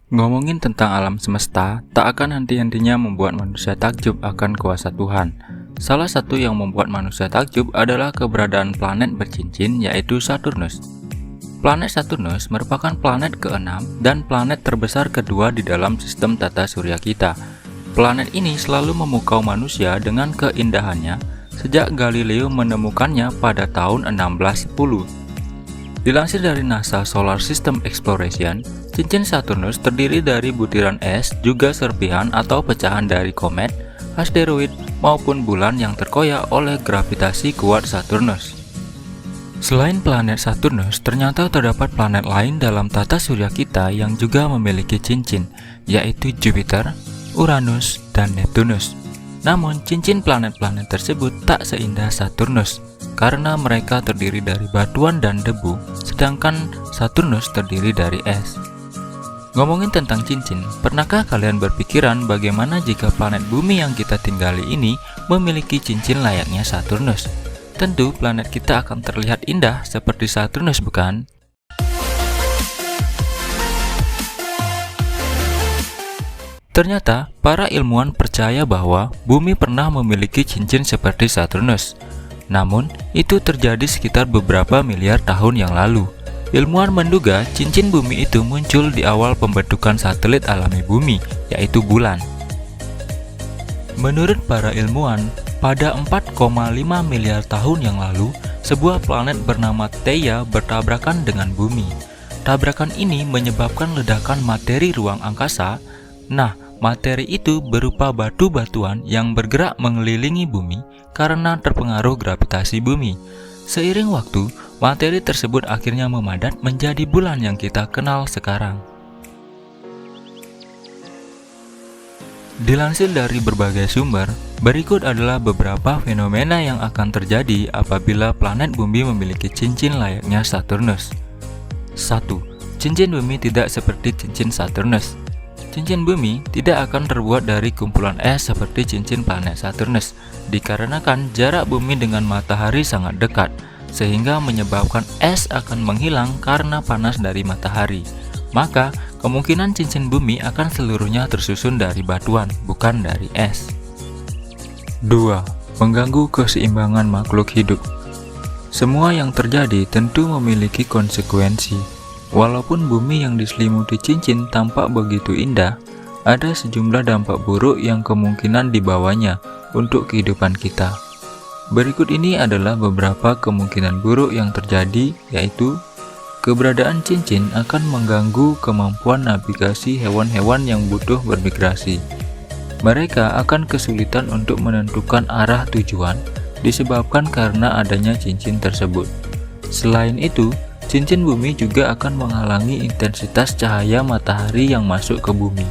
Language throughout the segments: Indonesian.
Ngomongin tentang alam semesta, tak akan henti-hentinya membuat manusia takjub akan kuasa Tuhan. Salah satu yang membuat manusia takjub adalah keberadaan planet bercincin, yaitu Saturnus. Planet Saturnus merupakan planet keenam dan planet terbesar kedua di dalam sistem tata surya kita. Planet ini selalu memukau manusia dengan keindahannya sejak Galileo menemukannya pada tahun 1610. Dilansir dari NASA Solar System Exploration, cincin Saturnus terdiri dari butiran es, juga serpihan atau pecahan dari komet, asteroid, maupun bulan yang terkoyak oleh gravitasi kuat Saturnus. Selain planet Saturnus, ternyata terdapat planet lain dalam tata surya kita yang juga memiliki cincin, yaitu Jupiter, Uranus, dan Neptunus. Namun, cincin planet-planet tersebut tak seindah Saturnus, karena mereka terdiri dari batuan dan debu, sedangkan Saturnus terdiri dari es. Ngomongin tentang cincin, pernahkah kalian berpikiran bagaimana jika planet bumi yang kita tinggali ini memiliki cincin layaknya Saturnus? Tentu planet kita akan terlihat indah seperti Saturnus, bukan? Ternyata, para ilmuwan percaya bahwa bumi pernah memiliki cincin seperti Saturnus. Namun, itu terjadi sekitar beberapa miliar tahun yang lalu. Ilmuwan menduga cincin bumi itu muncul di awal pembentukan satelit alami bumi, yaitu bulan. Menurut para ilmuwan, pada 4,5 miliar tahun yang lalu, sebuah planet bernama Theia bertabrakan dengan bumi. Tabrakan ini menyebabkan ledakan materi ruang angkasa. Nah, materi itu berupa batu-batuan yang bergerak mengelilingi bumi karena terpengaruh gravitasi bumi. Seiring waktu, materi tersebut akhirnya memadat menjadi bulan yang kita kenal sekarang. Dilansir dari berbagai sumber, berikut adalah beberapa fenomena yang akan terjadi apabila planet bumi memiliki cincin layaknya Saturnus. 1. Cincin bumi tidak seperti cincin Saturnus. Cincin bumi tidak akan terbuat dari kumpulan es seperti cincin planet Saturnus, dikarenakan jarak bumi dengan matahari sangat dekat, sehingga menyebabkan es akan menghilang karena panas dari matahari. Maka, kemungkinan cincin bumi akan seluruhnya tersusun dari batuan, bukan dari es. 2. Mengganggu keseimbangan makhluk hidup. Semua yang terjadi tentu memiliki konsekuensi. Walaupun bumi yang diselimuti cincin tampak begitu indah, ada sejumlah dampak buruk yang kemungkinan dibawanya untuk kehidupan kita. Berikut ini adalah beberapa kemungkinan buruk yang terjadi, yaitu keberadaan cincin akan mengganggu kemampuan navigasi hewan-hewan yang butuh bermigrasi. Mereka akan kesulitan untuk menentukan arah tujuan disebabkan karena adanya cincin tersebut. Selain itu, cincin bumi juga akan menghalangi intensitas cahaya matahari yang masuk ke bumi.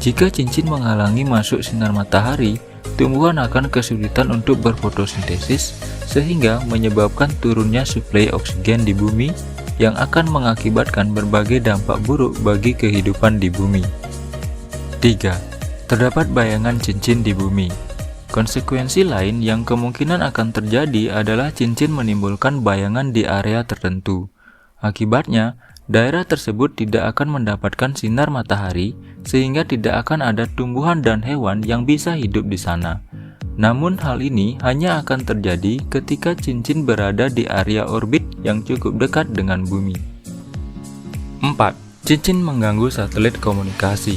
Jika cincin menghalangi masuk sinar matahari, tumbuhan akan kesulitan untuk berfotosintesis, sehingga menyebabkan turunnya suplai oksigen di bumi yang akan mengakibatkan berbagai dampak buruk bagi kehidupan di bumi. 3. Terdapat bayangan cincin di bumi. Konsekuensi lain yang kemungkinan akan terjadi adalah cincin menimbulkan bayangan di area tertentu. Akibatnya, daerah tersebut tidak akan mendapatkan sinar matahari, sehingga tidak akan ada tumbuhan dan hewan yang bisa hidup di sana. Namun hal ini hanya akan terjadi ketika cincin berada di area orbit yang cukup dekat dengan bumi. 4. Cincin mengganggu satelit komunikasi.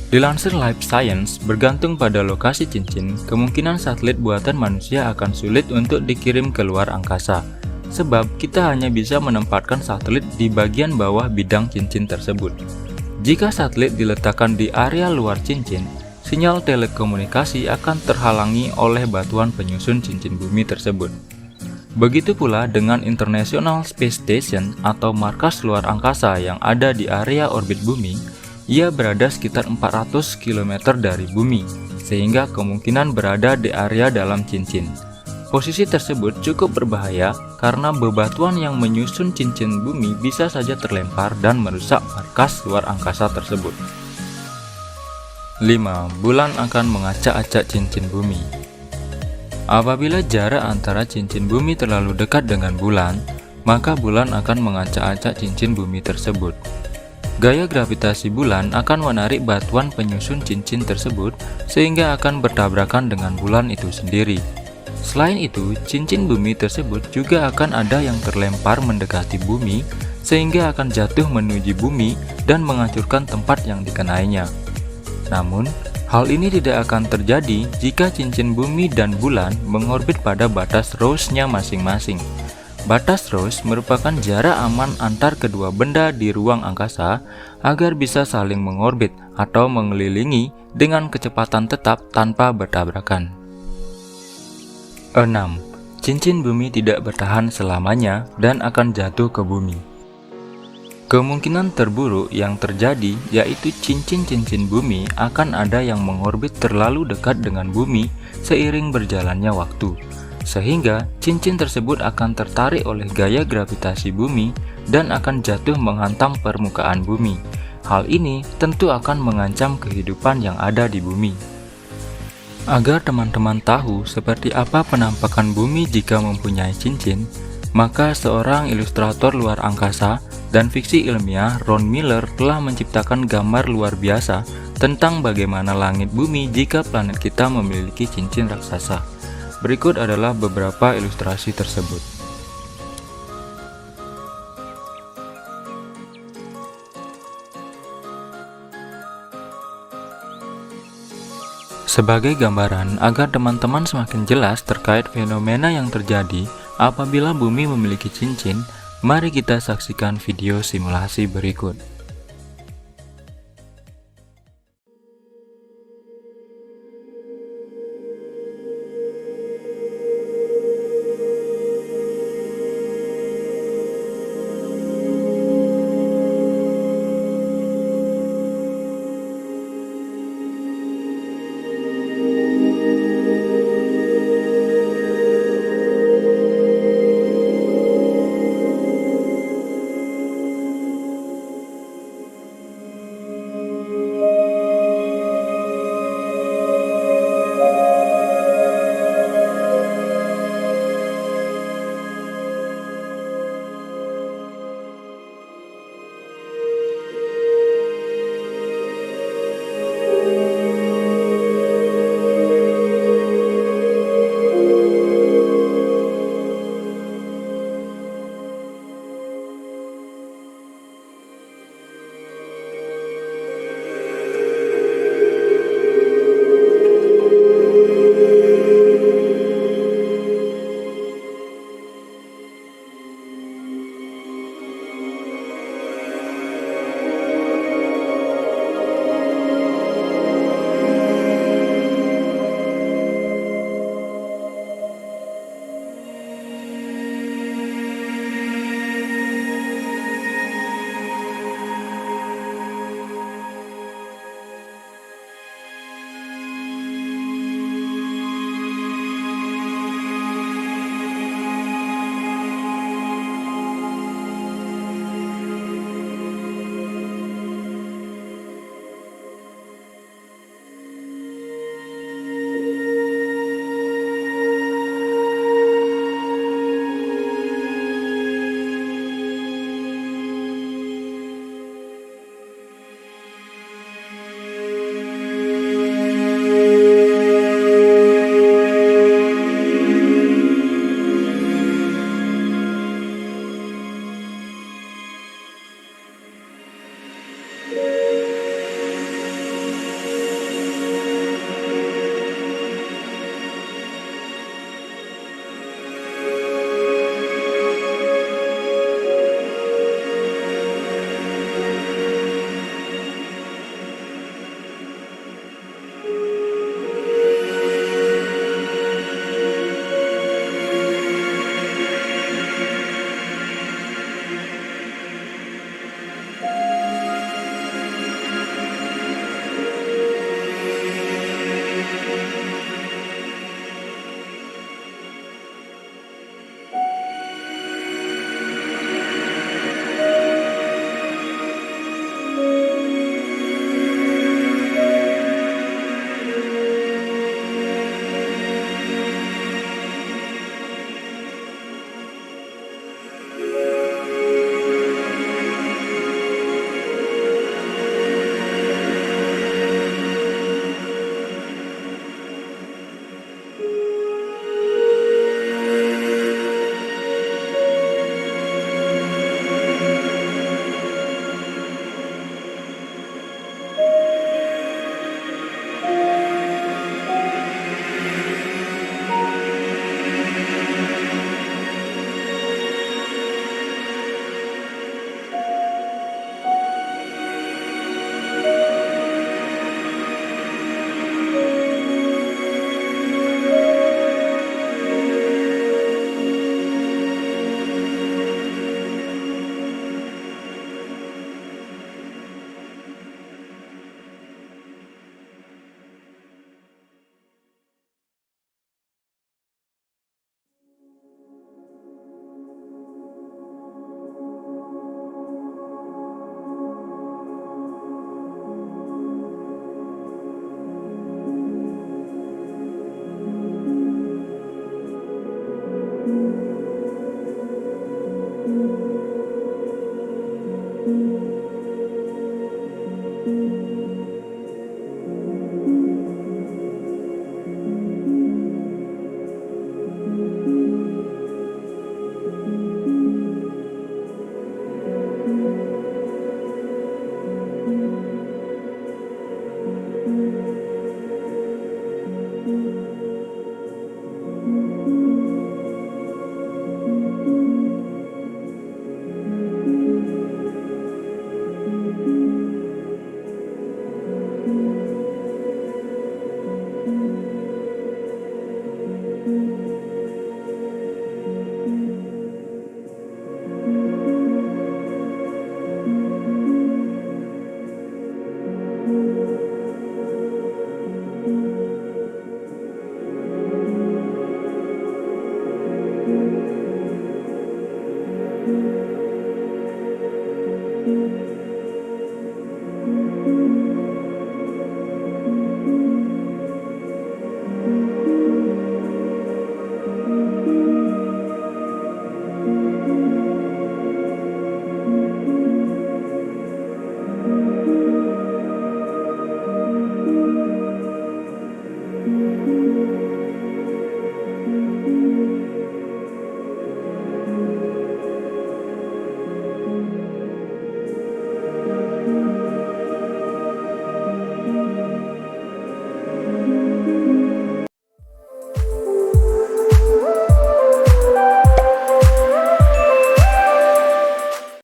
Dilansir Life Science, bergantung pada lokasi cincin, kemungkinan satelit buatan manusia akan sulit untuk dikirim ke luar angkasa. Sebab kita hanya bisa menempatkan satelit di bagian bawah bidang cincin tersebut. Jika satelit diletakkan di area luar cincin, sinyal telekomunikasi akan terhalangi oleh batuan penyusun cincin bumi tersebut. Begitu pula dengan International Space Station atau markas luar angkasa yang ada di area orbit bumi, ia berada sekitar 400 km dari bumi, sehingga kemungkinan berada di area dalam cincin. Posisi tersebut cukup berbahaya karena bebatuan yang menyusun cincin bumi bisa saja terlempar dan merusak markas luar angkasa tersebut. 5. Bulan akan mengacak-acak cincin bumi. Apabila jarak antara cincin bumi terlalu dekat dengan bulan, maka bulan akan mengacak-acak cincin bumi tersebut. Gaya gravitasi bulan akan menarik batuan penyusun cincin tersebut sehingga akan bertabrakan dengan bulan itu sendiri. Selain itu, cincin bumi tersebut juga akan ada yang terlempar mendekati bumi sehingga akan jatuh menuju bumi dan menghancurkan tempat yang dikenainya. Namun, hal ini tidak akan terjadi jika cincin bumi dan bulan mengorbit pada batas Rosse-nya masing-masing. Batas Rosse merupakan jarak aman antar kedua benda di ruang angkasa agar bisa saling mengorbit atau mengelilingi dengan kecepatan tetap tanpa bertabrakan. 6. Cincin bumi tidak bertahan selamanya dan akan jatuh ke bumi. Kemungkinan terburuk yang terjadi yaitu cincin-cincin bumi akan ada yang mengorbit terlalu dekat dengan bumi seiring berjalannya waktu, sehingga cincin tersebut akan tertarik oleh gaya gravitasi bumi dan akan jatuh menghantam permukaan bumi. Hal ini tentu akan mengancam kehidupan yang ada di bumi. Agar teman-teman tahu seperti apa penampakan bumi jika mempunyai cincin, maka seorang ilustrator luar angkasa dan fiksi ilmiah Ron Miller telah menciptakan gambar luar biasa tentang bagaimana langit bumi jika planet kita memiliki cincin raksasa. Berikut adalah beberapa ilustrasi tersebut. Sebagai gambaran agar teman-teman semakin jelas terkait fenomena yang terjadi apabila bumi memiliki cincin, mari kita saksikan video simulasi berikut.